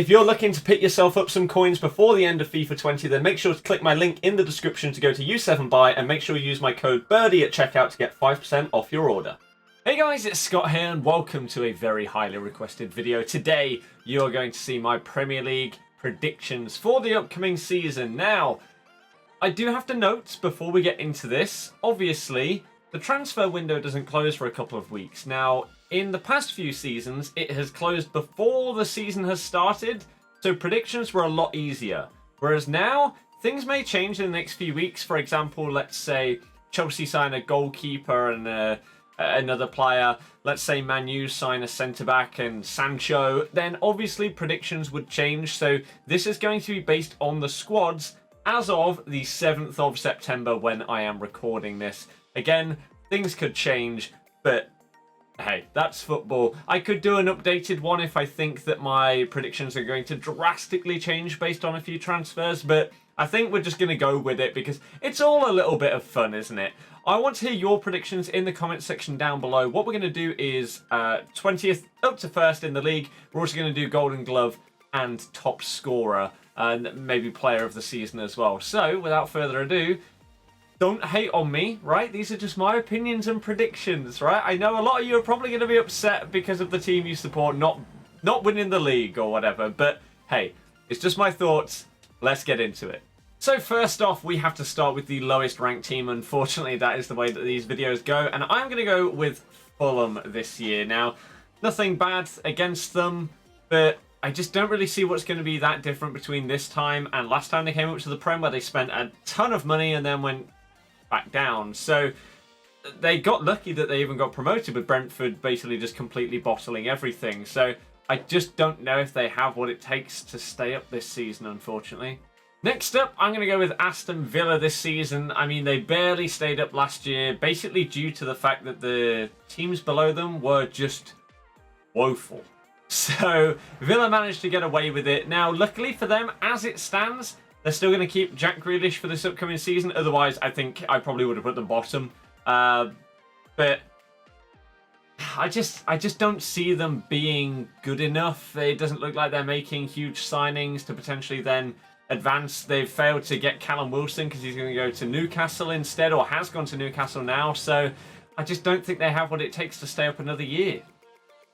If you're looking to pick yourself up some coins before the end of FIFA 20, then make sure to click my link in the description to go to U7Buy and make sure you use my code Birdie at checkout to get 5% off your order. Hey guys, it's Scott here and welcome to a very highly requested video. Today, you're going to see my Premier League predictions for the upcoming season. Now, I do have to note before we get into this, obviously, the transfer window doesn't close for a couple of weeks. Now, in the past few seasons, it has closed before the season has started, so predictions were a lot easier. Whereas now, things may change in the next few weeks. For example, let's say Chelsea sign a goalkeeper and another player. Let's say Man U sign a centre-back and Sancho. Then obviously predictions would change. So this is going to be based on the squads as of the 7th of September when I am recording this. Again, things could change, but hey, that's football. I could do an updated one if I think that my predictions are going to drastically change based on a few transfers, but I think we're just going to go with it because it's all a little bit of fun, isn't it? I want to hear your predictions in the comment section down below. What we're going to do is 20th up to 1st in the league. We're also going to do Golden Glove and top scorer and maybe player of the season as well. So, without further ado, don't hate on me, right? These are just my opinions and predictions, right? I know a lot of you are probably going to be upset because of the team you support not winning the league or whatever, but hey, it's just my thoughts. Let's get into it. So first off, we have to start with the lowest ranked team. Unfortunately, that is the way that these videos go, and I'm going to go with Fulham this year. Now, nothing bad against them, but I just don't really see what's going to be that different between this time and last time they came up to the Prem, where they spent a ton of money and then went back down. So they got lucky that they even got promoted, with Brentford basically just completely bottling everything. So I just don't know if they have what it takes to stay up this season, unfortunately. Next up, I'm going to go with Aston Villa this season. I mean, they barely stayed up last year, basically due to the fact that the teams below them were just woeful. So Villa managed to get away with it. Now, luckily for them, as it stands, they're still going to keep Jack Grealish for this upcoming season. Otherwise, I think I probably would have put them bottom. But I just don't see them being good enough. It doesn't look like they're making huge signings to potentially then advance. They've failed to get Callum Wilson because he's going to go to Newcastle instead, or has gone to Newcastle now. So I just don't think they have what it takes to stay up another year.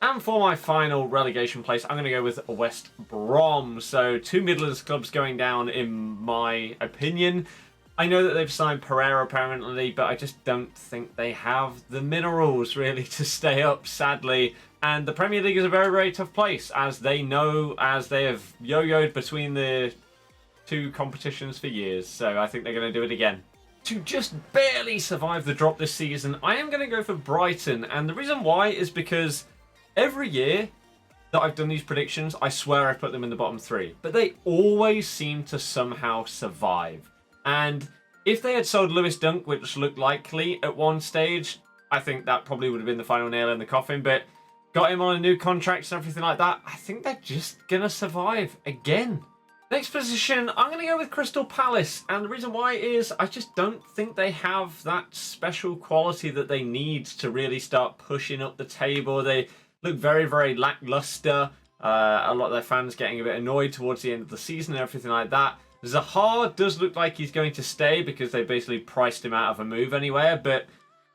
And for my final relegation place, I'm going to go with West Brom. So 2 Midlands clubs going down in my opinion. I know that they've signed Pereira apparently, but I just don't think they have the minerals really to stay up, sadly. And the Premier League is a very, very tough place, as they know, as they have yo-yoed between the two competitions for years. So I think they're going to do it again. To just barely survive the drop this season, I am going to go for Brighton. And the reason why is because every year that I've done these predictions, I swear I put them in the bottom 3. But they always seem to somehow survive. And if they had sold Lewis Dunk, which looked likely at one stage, I think that probably would have been the final nail in the coffin. But got him on a new contract and everything like that, I think they're just going to survive again. Next position, I'm going to go with Crystal Palace. And the reason why is I just don't think they have that special quality that they need to really start pushing up the table. They look very, very lackluster. A lot of their fans getting a bit annoyed towards the end of the season and everything like that. Zaha does look like he's going to stay because they basically priced him out of a move anywhere, but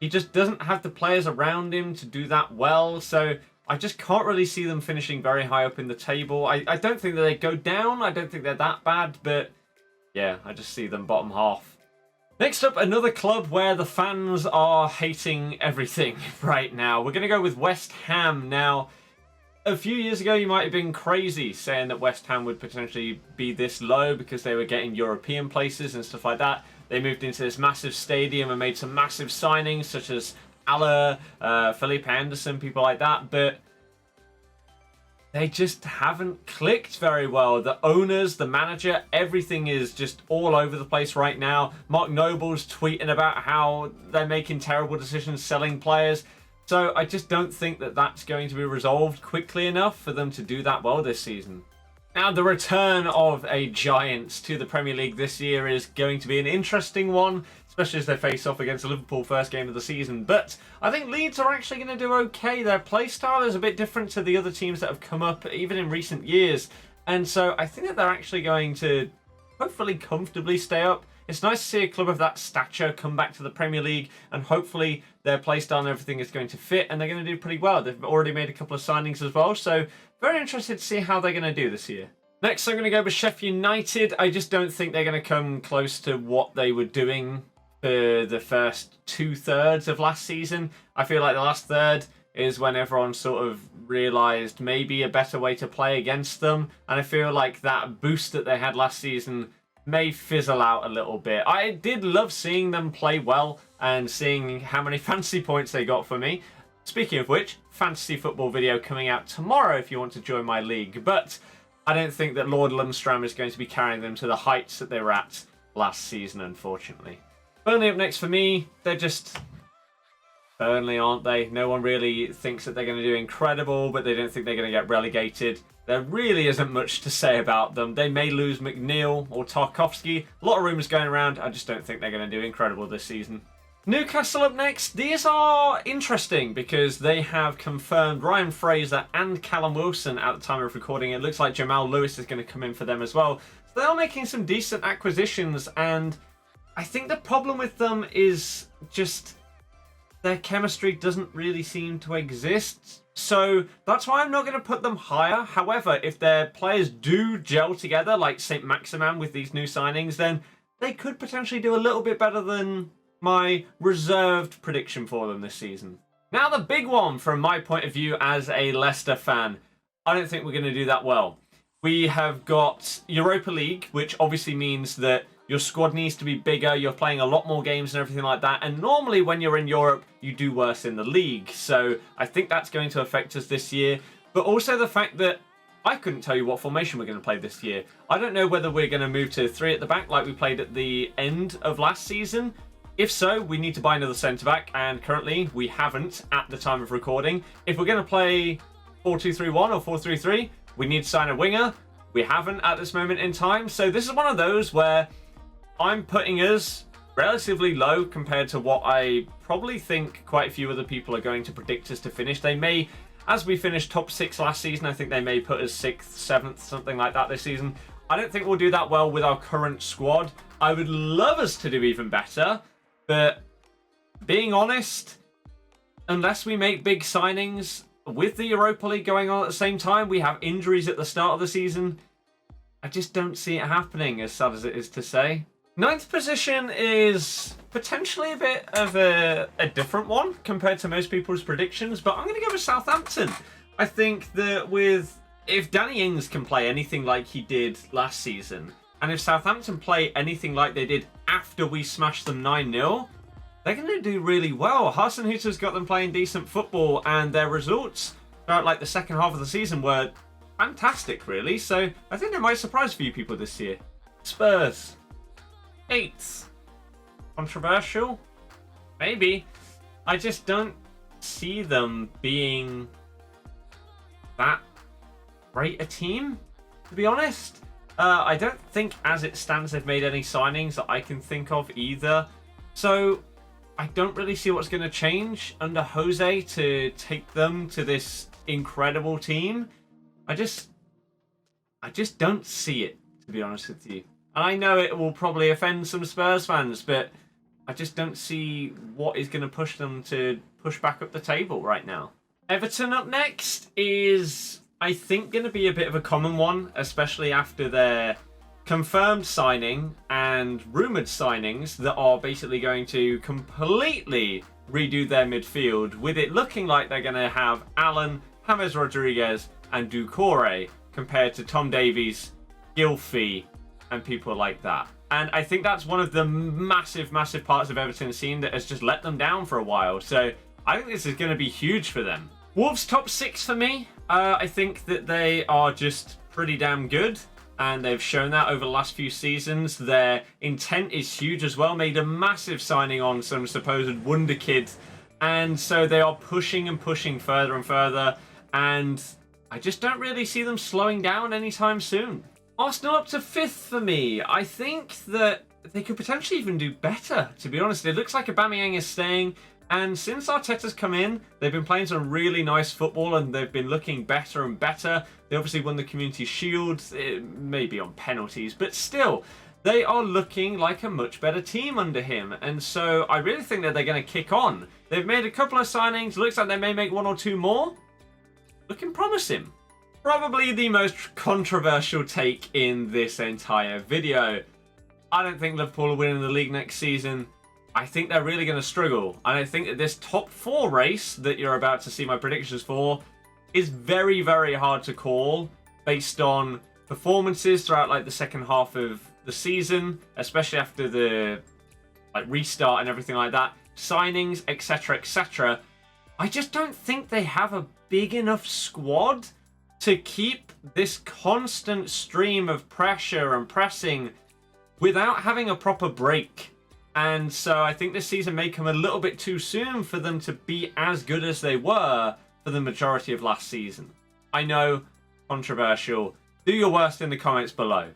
he just doesn't have the players around him to do that well. So I just can't really see them finishing very high up in the table. I don't think that they go down. I don't think they're that bad, but yeah, I just see them bottom half. Next up, another club where the fans are hating everything right now. We're going to go with West Ham. Now, a few years ago, you might have been crazy saying that West Ham would potentially be this low because they were getting European places and stuff like that. They moved into this massive stadium and made some massive signings such as Aller, Felipe Anderson, people like that. But they just haven't clicked very well. The owners, the manager, everything is just all over the place right now. Mark Noble's tweeting about how they're making terrible decisions selling players. So I just don't think that that's going to be resolved quickly enough for them to do that well this season. Now, the return of a giant to the Premier League this year is going to be an interesting one, especially as they face off against Liverpool first game of the season. But I think Leeds are actually going to do okay. Their play style is a bit different to the other teams that have come up, even in recent years. And so I think that they're actually going to hopefully comfortably stay up. It's nice to see a club of that stature come back to the Premier League, and hopefully their play style and everything is going to fit, and they're going to do pretty well. They've already made a couple of signings as well, so very interested to see how they're going to do this year. Next, I'm going to go with Sheffield United. I just don't think they're going to come close to what they were doing for the first 2/3 of last season. I feel like the last third is when everyone sort of realised maybe a better way to play against them, and I feel like that boost that they had last season may fizzle out a little bit. I did love seeing them play well and seeing how many fantasy points they got for me. Speaking of which, fantasy football video coming out tomorrow if you want to join my league, but I don't think that Lord Lundstram is going to be carrying them to the heights that they were at last season, unfortunately. Burnley up next for me. They're just Burnley, aren't they? No one really thinks that they're going to do incredible, but they don't think they're going to get relegated. There really isn't much to say about them. They may lose McNeil or Tarkowski. A lot of rumours going around. I just don't think they're going to do incredible this season. Newcastle up next. These are interesting because they have confirmed Ryan Fraser and Callum Wilson at the time of recording. It looks like Jamal Lewis is going to come in for them as well. So they are making some decent acquisitions, and I think the problem with them is just their chemistry doesn't really seem to exist. So that's why I'm not going to put them higher. However, if their players do gel together, like St. Maximan with these new signings, then they could potentially do a little bit better than my reserved prediction for them this season. Now the big one from my point of view as a Leicester fan. I don't think we're going to do that well. We have got Europa League, which obviously means that your squad needs to be bigger, you're playing a lot more games and everything like that, and normally when you're in Europe, you do worse in the league. So I think that's going to affect us this year, but also the fact that I couldn't tell you what formation we're going to play this year. I don't know whether we're going to move to 3 at the back like we played at the end of last season. If so, we need to buy another centre-back, and currently we haven't at the time of recording. If we're going to play 4-2-3-1 or 4-3-3, we need to sign a winger. We haven't at this moment in time, so this is one of those where I'm putting us relatively low compared to what I probably think quite a few other people are going to predict us to finish. They may, as we finished top 6 last season, I think they may put us 6th, 7th, something like that this season. I don't think we'll do that well with our current squad. I would love us to do even better, but being honest, unless we make big signings with the Europa League going on at the same time, we have injuries at the start of the season. I just don't see it happening, as sad as it is to say. 9th position is potentially a bit of a different one compared to most people's predictions, but I'm going to go with Southampton. I think that if Danny Ings can play anything like he did last season, and if Southampton play anything like they did after we smashed them 9-0, they're going to do really well. Hasenhüttl's got them playing decent football, and their results throughout like the second half of the season were fantastic, really. So I think they might surprise a few people this year. Spurs. 8th. Controversial? Maybe. I just don't see them being that great a team, to be honest. I don't think as it stands they've made any signings that I can think of either. So I don't really see what's going to change under Jose to take them to this incredible team. I just don't see it, to be honest with you. And I know it will probably offend some Spurs fans, but I just don't see what is going to push them to push back up the table right now. Everton up next is, I think, going to be a bit of a common one, especially after their confirmed signing and rumoured signings that are basically going to completely redo their midfield, with it looking like they're going to have Allen, James Rodriguez and Doucouré compared to Tom Davies, Gylfi and people like that. And I think that's one of the massive parts of Everton's team that has just let them down for a while. So I think this is going to be huge for them. Wolves top 6 for me. I think that they are just pretty damn good, and they've shown that over the last few seasons. Their intent is huge as well. Made a massive signing on some supposed wonder kid, and so they are pushing and pushing further and further, and I just don't really see them slowing down anytime soon. Arsenal up to 5th for me. I think that they could potentially even do better, to be honest. It looks like Aubameyang is staying. And since Arteta's come in, they've been playing some really nice football and they've been looking better and better. They obviously won the Community Shield, maybe on penalties, but still, they are looking like a much better team under him. And so I really think that they're going to kick on. They've made a couple of signings. Looks like they may make one or two more. Looking promising. Probably the most controversial take in this entire video. I don't think Liverpool are winning the league next season. I think they're really going to struggle. And I think that this top 4 race that you're about to see my predictions for is very, very hard to call based on performances throughout like the second half of the season, especially after the restart and everything like that, signings, etc., etc. I just don't think they have a big enough squad to keep this constant stream of pressure and pressing without having a proper break. And so I think this season may come a little bit too soon for them to be as good as they were for the majority of last season. I know, controversial. Do your worst in the comments below.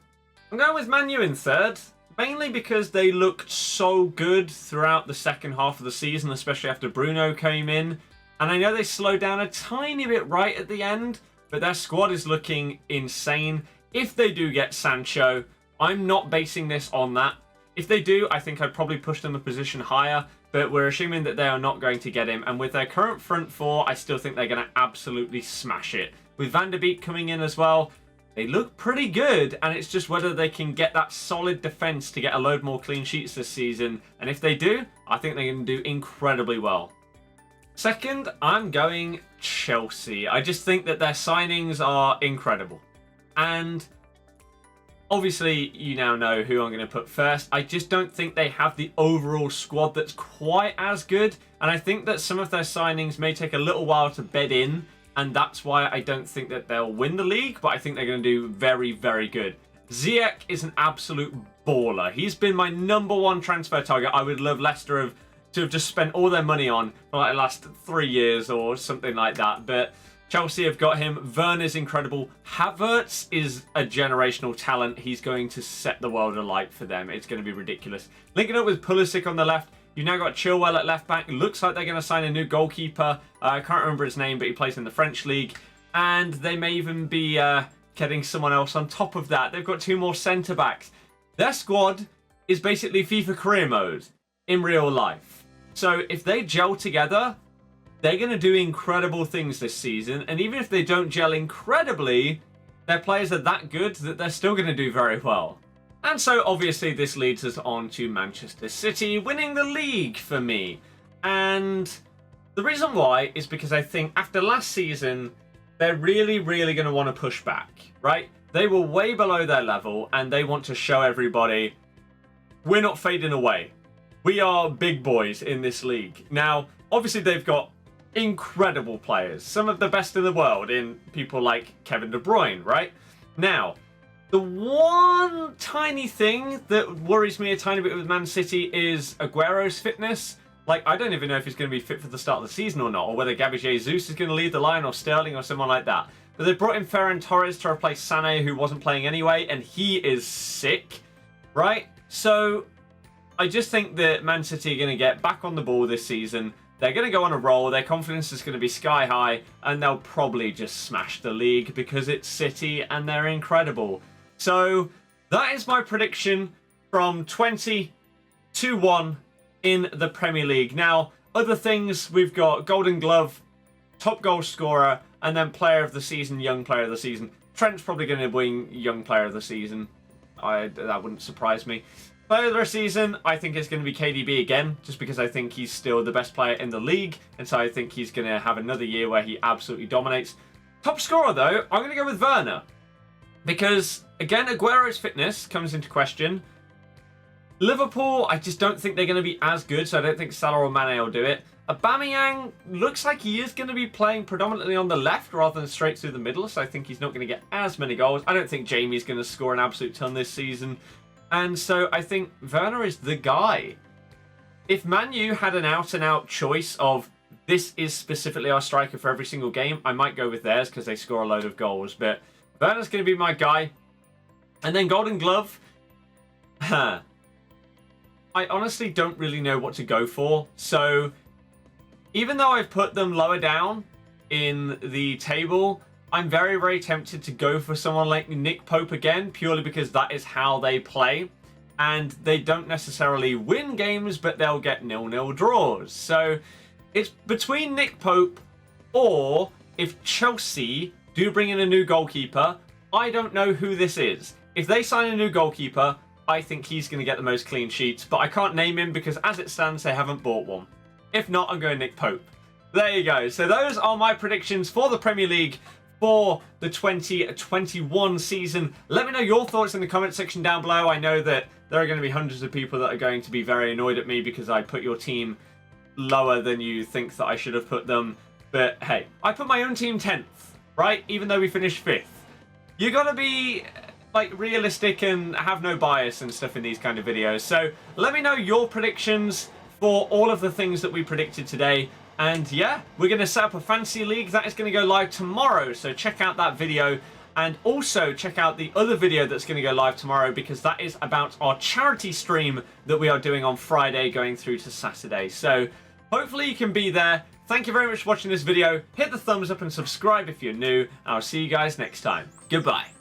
I'm going with Man U in third, mainly because they looked so good throughout the second half of the season, especially after Bruno came in. And I know they slowed down a tiny bit right at the end, but their squad is looking insane. If they do get Sancho, I'm not basing this on that. If they do, I think I'd probably push them a position higher, but we're assuming that they are not going to get him. And with their current front 4, I still think they're going to absolutely smash it. With Van der Beek coming in as well, they look pretty good, and it's just whether they can get that solid defence to get a load more clean sheets this season. And if they do, I think they're going to do incredibly well. Second, I'm going Chelsea. I just think that their signings are incredible. And obviously, you now know who I'm going to put first. I just don't think they have the overall squad that's quite as good. And I think that some of their signings may take a little while to bed in. And that's why I don't think that they'll win the league. But I think they're going to do very, very good. Ziyech is an absolute baller. He's been my #1 transfer target. I would love Leicester to have just spent all their money on for like the last 3 years or something like that. But Chelsea have got him. Werner's incredible. Havertz is a generational talent. He's going to set the world alight for them. It's going to be ridiculous. Linking up with Pulisic on the left. You've now got Chilwell at left back. Looks like they're going to sign a new goalkeeper. I can't remember his name, but he plays in the French league. And they may even be getting someone else on top of that. They've got 2 more centre backs. Their squad is basically FIFA career mode in real life. So if they gel together, they're going to do incredible things this season. And even if they don't gel incredibly, their players are that good that they're still going to do very well. And so obviously this leads us on to Manchester City winning the league for me. And the reason why is because I think after last season, they're really, really going to want to push back, right? They were way below their level and they want to show everybody, we're not fading away. We are big boys in this league. Now, obviously they've got incredible players, some of the best in the world in people like Kevin De Bruyne, right? Now, the one tiny thing that worries me a tiny bit with Man City is Aguero's fitness. Like, I don't even know if he's going to be fit for the start of the season or not, or whether Gabby Jesus is going to lead the line, or Sterling, or someone like that. But they brought in Ferran Torres to replace Sané, who wasn't playing anyway, and he is sick, right? So I just think that Man City are going to get back on the ball this season. They're going to go on a roll. Their confidence is going to be sky high, and they'll probably just smash the league because it's City and they're incredible. So that is my prediction from 20 to 1 in the Premier League. Now, other things, we've got Golden Glove, top goal scorer, and then Player of the Season, Young Player of the Season. Trent's probably going to win Young Player of the Season. That wouldn't surprise me. Player of the Season, I think it's going to be KDB again, just because I think he's still the best player in the league, and so I think he's going to have another year where he absolutely dominates. Top scorer, though, I'm going to go with Werner. Because, again, Aguero's fitness comes into question. Liverpool, I just don't think they're going to be as good, so I don't think Salah or Mane will do it. Aubameyang looks like he is going to be playing predominantly on the left rather than straight through the middle, so I think he's not going to get as many goals. I don't think Jamie's going to score an absolute ton this season. And so I think Werner is the guy. If Man U had an out-and-out choice of this is specifically our striker for every single game, I might go with theirs because they score a load of goals. But Werner's going to be my guy. And then Golden Glove. I honestly don't really know what to go for. So even though I've put them lower down in the table, I'm very, very tempted to go for someone like Nick Pope again, purely because that is how they play. And they don't necessarily win games, but they'll get 0-0 draws. So it's between Nick Pope, or if Chelsea do bring in a new goalkeeper, I don't know who this is. If they sign a new goalkeeper, I think he's going to get the most clean sheets, but I can't name him because as it stands, they haven't bought one. If not, I'm going Nick Pope. There you go. So those are my predictions for the Premier League for the 2021 season. Let me know your thoughts in the comment section down below. I know that there are going to be hundreds of people that are going to be very annoyed at me because I put your team lower than you think that I should have put them. But hey, I put my own team 10th, right? Even though we finished 5th. You got to be like realistic and have no bias and stuff in these kind of videos. So let me know your predictions for all of the things that we predicted today. And yeah, we're going to set up a fantasy league that is going to go live tomorrow. So check out that video, and also check out the other video that's going to go live tomorrow, because that is about our charity stream that we are doing on Friday going through to Saturday. So hopefully you can be there. Thank you very much for watching this video. Hit the thumbs up and subscribe if you're new. I'll see you guys next time. Goodbye.